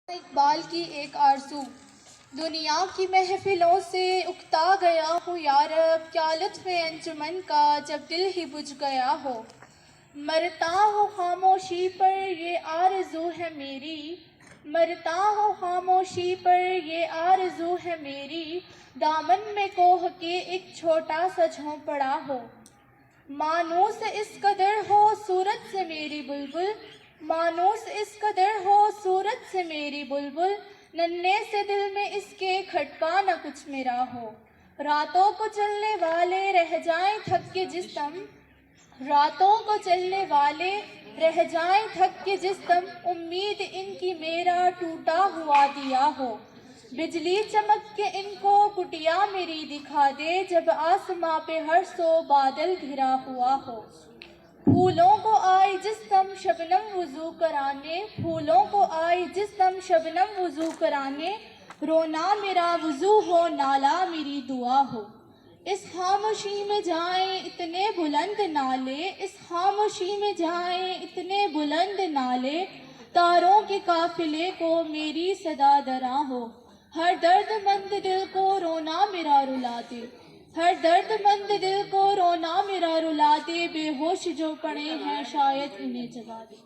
اقبال کی ایک آرزو۔ دنیا کی محفلوں سے اکتا گیا ہوں یارب، کیا لطف انجمن کا جب دل ہی بجھ گیا ہو۔ مرتا ہوں خاموشی پر یہ آرزو ہے میری، مرتا ہوں خاموشی پر یہ آرزو ہے میری، دامن میں کوہ کے ایک چھوٹا سا جھونپڑا ہو۔ مانوس اس قدر ہو صورت سے میری بلبل، مانوس اس قدر ہو صورت سے میری بلبل، ننھے سے دل میں اس کے کھٹکا نہ کچھ میرا ہو۔ راتوں کو چلنے والے رہ جائیں تھک کے جسم، راتوں کو چلنے والے رہ جائیں تھک کے جسم، امید ان کی میرا ٹوٹا ہوا دیا ہو۔ بجلی چمک کے ان کو کٹیا میری دکھا دے، جب آسماں پہ ہر سو بادل گھرا ہوا ہو۔ پھولوں کو آئی جس دم شبنم وضو کرانے، پھولوں کو آئی جس دم شبنم وضو کرانے، رونا میرا وضو ہو نالا میری دعا ہو۔ اس خاموشی میں جائیں اتنے بلند نالے، اس خاموشی میں جائیں اتنے بلند نالے، تاروں کے قافلے کو میری صدا درا ہو۔ ہر درد مند دل کو رونا میرا رلا دے، ہر درد مند دل کو رونا میرا رلا دے، بے ہوش جو پڑے ہیں شاید انہیں جگا دے۔